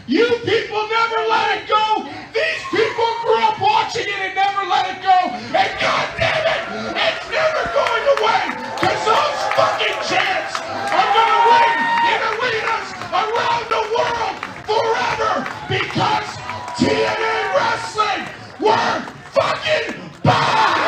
You people never let it go. These people grew up watching it and never let it go. And God damn it, it's never going away. Because those fucking chants are going to ring in arenas around the world forever. Because TNA Wrestling, we're fucking back.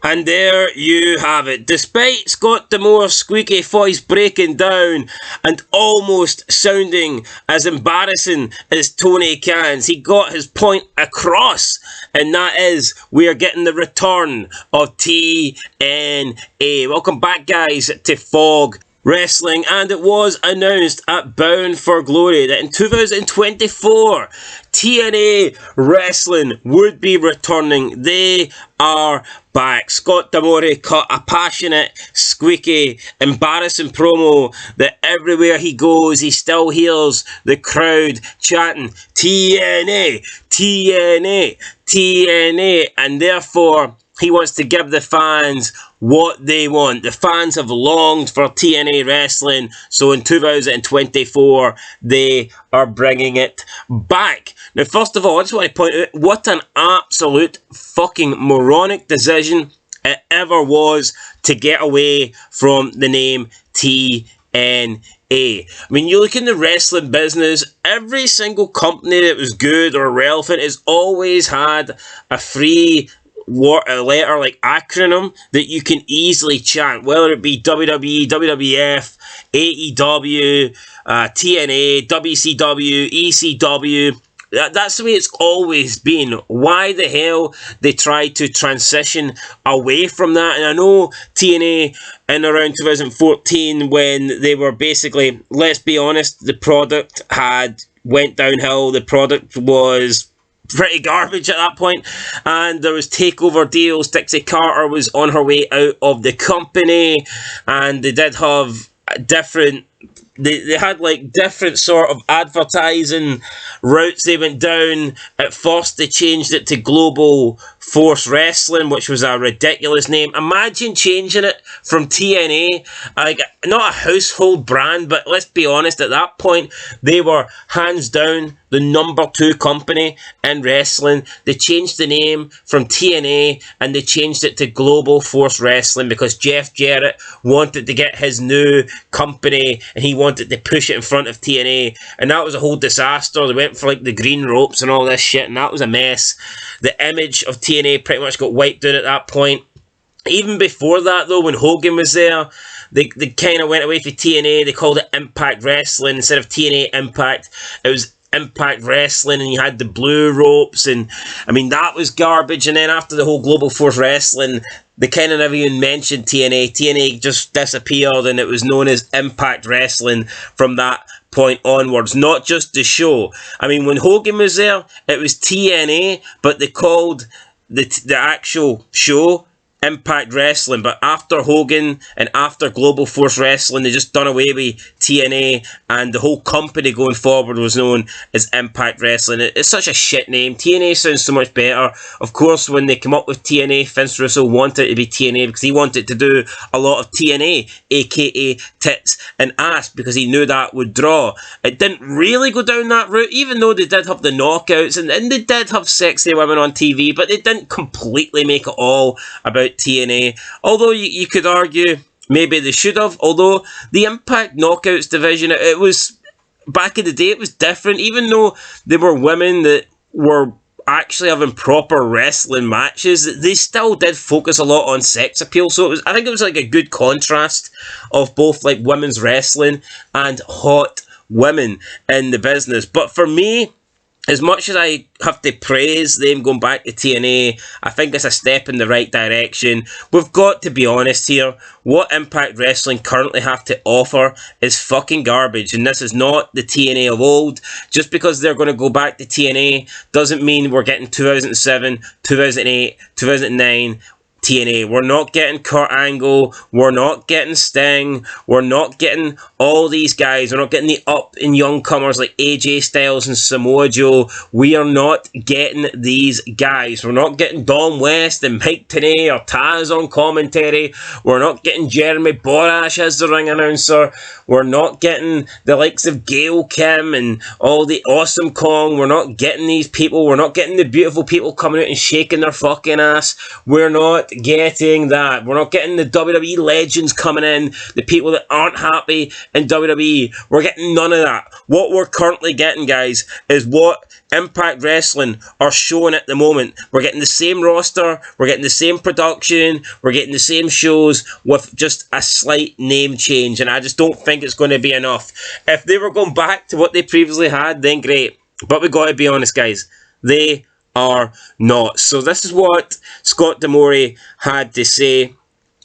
And there you have it. Despite Scott D'Amore's squeaky voice breaking down and almost sounding as embarrassing as Tony Khan's, he got his point across. And that is, we are getting the return of TNA. Welcome back, guys, to Fog Wrestling. And it was announced at Bound for Glory that in 2024, TNA Wrestling would be returning. They are back. Scott D'Amore cut a passionate, squeaky, embarrassing promo that everywhere he goes, he still hears the crowd chanting, TNA, TNA, TNA, and therefore he wants to give the fans what they want. The fans have longed for TNA Wrestling, so in 2024, they are bringing it back. Now, first of all, I just want to point out what an absolute fucking moronic decision it ever was to get away from the name TNA. I mean, you look in the wrestling business, every single company that was good or relevant has always had a free letter, like acronym, that you can easily chant, whether it be WWE, WWF, AEW, TNA, WCW, ECW. That's the way it's always been. Why the hell they tried to transition away from that? And I know TNA in around 2014, when they were basically, let's be honest, the product had went downhill. The product was pretty garbage at that point, and there was takeover deals. Dixie Carter was on her way out of the company, and they did have different they had like different sort of advertising routes they went down. At first they changed it to Global Force Wrestling, which was a ridiculous name. Imagine changing it from TNA, like not a household brand, but let's be honest, at that point they were hands down the number 2 company in wrestling. They changed the name from TNA and they changed it to Global Force Wrestling because Jeff Jarrett wanted to get his new company and he wanted to push it in front of TNA, and that was a whole disaster. They went for like the green ropes and all this shit, and that was a mess. The image of TNA pretty much got wiped out at that point. Even before that though, when Hogan was there, they kind of went away from TNA. They called it Impact Wrestling instead of TNA Impact. It was Impact Wrestling, and you had the blue ropes, and I mean that was garbage. And then after the whole Global Force Wrestling, they kind of never even mentioned TNA. TNA just disappeared, and it was known as Impact Wrestling from that point onwards. Not just the show. I mean, when Hogan was there, it was TNA, but they called the actual show Impact Wrestling. But after Hogan and after Global Force Wrestling, they just done away with TNA, and the whole company going forward was known as Impact Wrestling. It's such a shit name. TNA sounds so much better. Of course, when they came up with TNA, Vince Russo wanted it to be TNA because he wanted to do a lot of TNA, aka tits and ass, because he knew that would draw. It didn't really go down that route, even though they did have the knockouts and they did have sexy women on TV, but they didn't completely make it all about TNA. Although you could argue maybe they should have. Although the Impact Knockouts division, it was back in the day, it was different. Even though they were women that were actually having proper wrestling matches, they still did focus a lot on sex appeal. So I think it was like a good contrast of both like women's wrestling and hot women in the business. But for me, as much as I have to praise them going back to TNA, I think it's a step in the right direction. We've got to be honest here. What Impact Wrestling currently have to offer is fucking garbage. And this is not the TNA of old. Just because they're going to go back to TNA doesn't mean we're getting 2007, 2008, 2009 TNA. We're not getting Kurt Angle. We're not getting Sting. We're not getting all these guys. We're not getting the up and young comers like AJ Styles and Samoa Joe. We are not getting these guys. We're not getting Dom West and Mike Tenay or Taz on commentary. We're not getting Jeremy Borash as the ring announcer. We're not getting the likes of Gail Kim and all the Awesome Kong. We're not getting these people. We're not getting the beautiful people coming out and shaking their fucking ass. We're not getting that. We're not getting the WWE legends coming in, the people that aren't happy in WWE. We're getting none of that. What we're currently getting, guys, is what Impact Wrestling are showing at the moment. We're getting the same roster, we're getting the same production, we're getting the same shows with just a slight name change, and I just don't think it's going to be enough. If they were going back to what they previously had, then great. But we got to be honest, guys. They are not. So this is what Scott D'Amore had to say.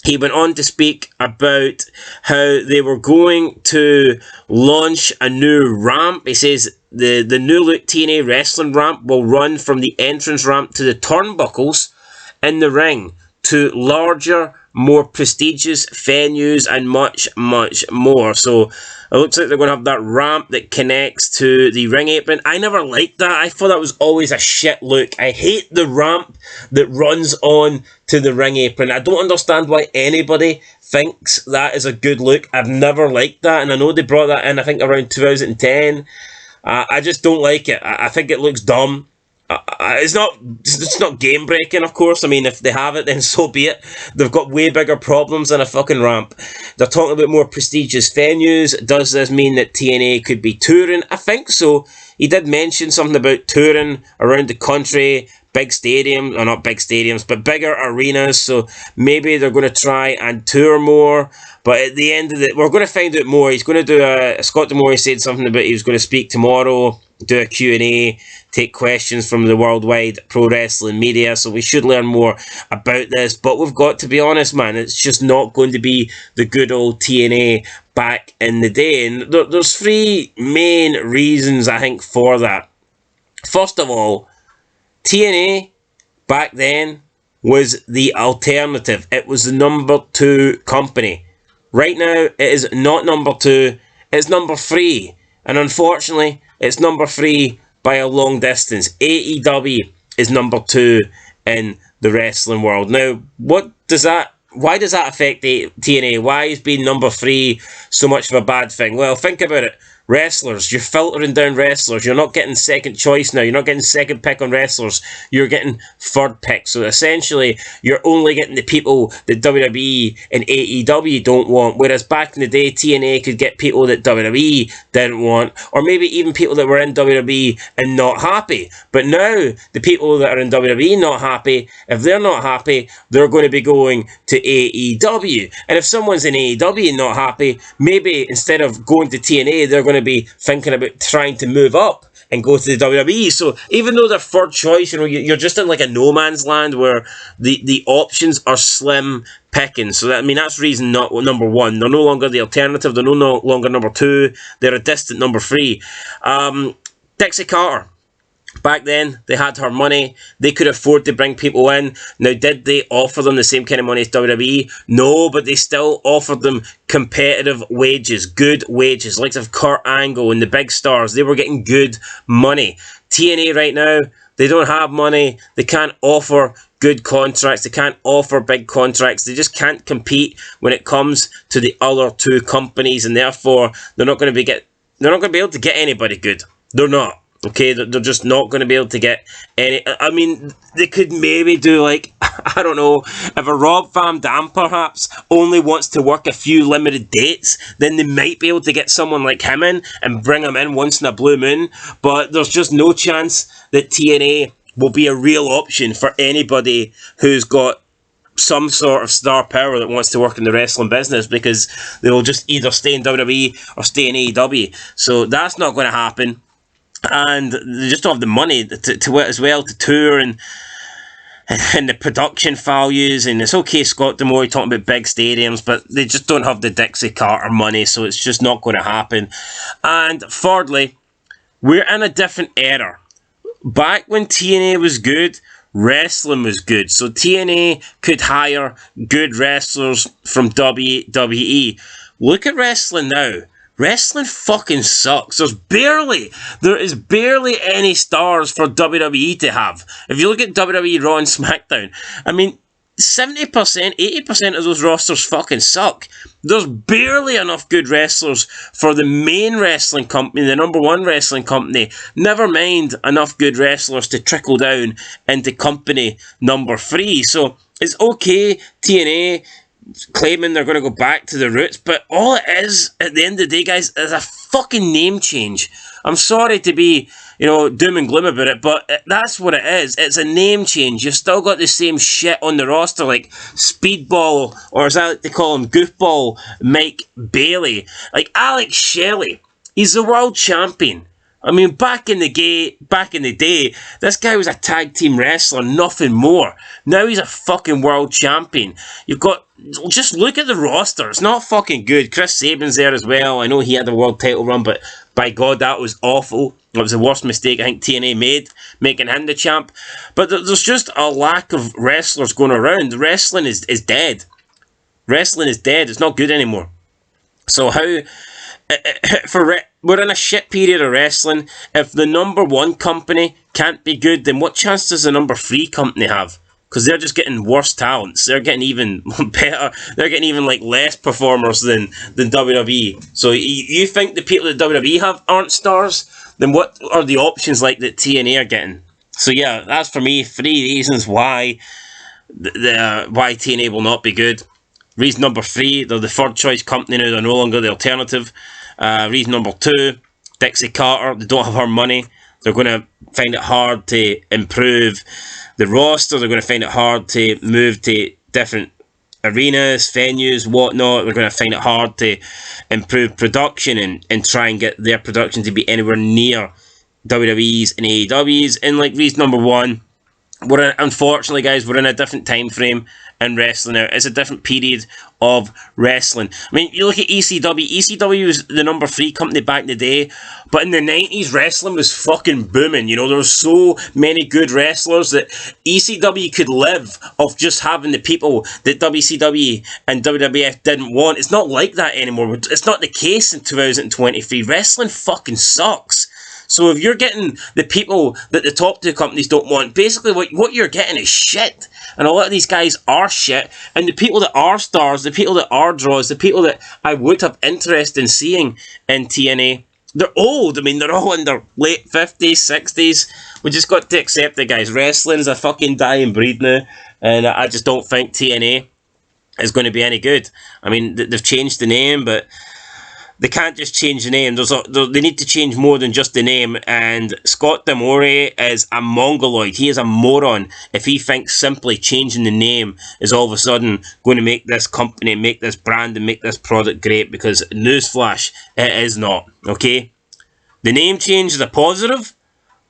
He went on to speak about how they were going to launch a new ramp. He says the new look TNA wrestling ramp will run from the entrance ramp to the turnbuckles in the ring to larger, more prestigious venues and much, much more. So it looks like they're going to have that ramp that connects to the ring apron. I never liked that. I thought that was always a shit look. I hate the ramp that runs on to the ring apron. I don't understand why anybody thinks that is a good look. I've never liked that, and I know they brought that in, I think, around 2010. I just don't like it. I think it looks dumb. It's not game breaking, of course. I mean, if they have it, then so be it. They've got way bigger problems than a fucking ramp. They're talking about more prestigious venues. Does this mean that TNA could be touring? I think so. He did mention something about touring around the country, big stadiums, or not big stadiums, but bigger arenas. So maybe they're going to try and tour more. But at the end of it, we're going to find out more. He's going to do Scott D'Amore said something about he was going to speak tomorrow, do a Q&A, take questions from the worldwide pro wrestling media. So we should learn more about this. But we've got to be honest, man. It's just not going to be the good old TNA back in the day. And there's three main reasons, I think, for that. First of all, TNA back then was the alternative. It was the number 2 company. Right now, it is not number 2, it's number 3. And unfortunately, it's number 3 by a long distance. AEW is number 2 in the wrestling world. Now, why does that affect TNA? Why is being number 3 so much of a bad thing? Well, think about it. Wrestlers, you're filtering down wrestlers. You're not getting second choice now. You're not getting second pick on wrestlers. You're getting third pick. So essentially, you're only getting the people that WWE and AEW don't want. Whereas back in the day, TNA could get people that WWE didn't want. Or maybe even people that were in WWE and not happy. But now, the people that are in WWE not happy, if they're not happy, they're going to be going to AEW. And if someone's in AEW and not happy, maybe instead of going to TNA, they're going to be thinking about trying to move up and go to the WWE. So even though they're third choice, you're just in like a no man's land where the options are slim picking. So that's reason not number 1. They're no longer the alternative. They're no longer number 2. They're a distant number 3. Dixie Carter. Back then, they had her money. They could afford to bring people in. Now, did they offer them the same kind of money as WWE? No, but they still offered them competitive wages, good wages, like of Kurt Angle and the big stars. They were getting good money. TNA right now, they don't have money. They can't offer good contracts. They can't offer big contracts. They just can't compete when it comes to the other 2 companies, and therefore, they're not going to be able to get anybody good. They're not. Okay, they're just not going to be able to get any. I mean, they could maybe do like, I don't know, if a Rob Van Dam perhaps only wants to work a few limited dates, then they might be able to get someone like him in and bring him in once in a blue moon. But there's just no chance that TNA will be a real option for anybody who's got some sort of star power that wants to work in the wrestling business, because they will just either stay in WWE or stay in AEW. So that's not going to happen. And they just don't have the money to as well to tour and the production values. And it's okay, Scott D'Amore talking about big stadiums, but they just don't have the Dixie Carter money, so it's just not going to happen. And thirdly, we're in a different era. Back when TNA was good, wrestling was good. So TNA could hire good wrestlers from WWE. Look at wrestling now. Wrestling fucking sucks. There is barely any stars for WWE to have. If you look at WWE Raw and SmackDown, I mean, 70%, 80% of those rosters fucking suck. There's barely enough good wrestlers for the main wrestling company, the number one wrestling company. Never mind enough good wrestlers to trickle down into company number 3. So it's okay, TNA claiming they're going to go back to the roots, but all it is, at the end of the day, guys, is a fucking name change. I'm sorry to be, doom and gloom about it, but that's what it is. It's a name change. You've still got the same shit on the roster, like Speedball, or as I like to call him, Goofball, Mike Bailey. Like Alex Shelley, he's the world champion. I mean, back in the day, this guy was a tag team wrestler, nothing more. Now he's a fucking world champion. Just look at the roster. It's not fucking good. Chris Sabin's there as well. I know he had a world title run, but by God, that was awful. It was the worst mistake I think TNA made, making him the champ. But there's just a lack of wrestlers going around. Wrestling is dead. Wrestling is dead. It's not good anymore. So we're in a shit period of wrestling. If the number 1 company can't be good, then what chance does the number 3 company have? Because they're just getting worse talents. They're getting even better. They're getting even less performers than WWE. So you think the people that WWE have aren't stars? Then what are the options that TNA are getting? So yeah, that's for me 3 reasons why why TNA will not be good. Reason number 3, they're the third choice company now. They're no longer the alternative. Reason number 2, Dixie Carter, they don't have her money. They're going to find it hard to improve the roster. They're going to find it hard to move to different arenas, venues, whatnot. They're going to find it hard to improve production and try and get their production to be anywhere near WWE's and AEW's. And reason number 1, unfortunately, guys, we're in a different time frame in wrestling now. It's a different period of wrestling. I mean, you look at ECW. ECW was the number 3 company back in the day, but in the 90s, wrestling was fucking booming. There were so many good wrestlers that ECW could live off just having the people that WCW and WWF didn't want. It's not like that anymore. It's not the case in 2023. Wrestling fucking sucks. So if you're getting the people that the top 2 companies don't want, basically what you're getting is shit. And a lot of these guys are shit. And the people that are stars, the people that are draws, the people that I would have interest in seeing in TNA, they're old. I mean, they're all in their late 50s, 60s. We just got to accept it, guys. Wrestling's a fucking dying breed now. And I just don't think TNA is going to be any good. I mean, they've changed the name, but they can't just change the name. They need to change more than just the name. And Scott D'Amore is a mongoloid. He is a moron if he thinks simply changing the name is all of a sudden going to make this company, make this brand, and make this product great. Because, newsflash, it is not. Okay? The name change is a positive,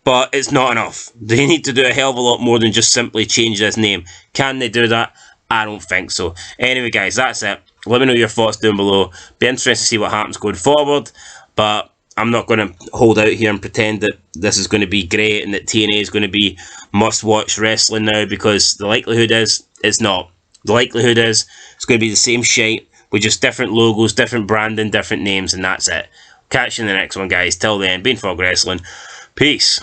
but it's not enough. They need to do a hell of a lot more than just simply change this name. Can they do that? I don't think so. Anyway, guys, that's it. Let me know your thoughts down below. Be interested to see what happens going forward. But I'm not going to hold out here and pretend that this is going to be great and that TNA is going to be must-watch wrestling now, because the likelihood is it's not. The likelihood is it's going to be the same shite with just different logos, different branding, different names, and that's it. Catch you in the next one, guys. Till then, been Fog Wrestling. Peace.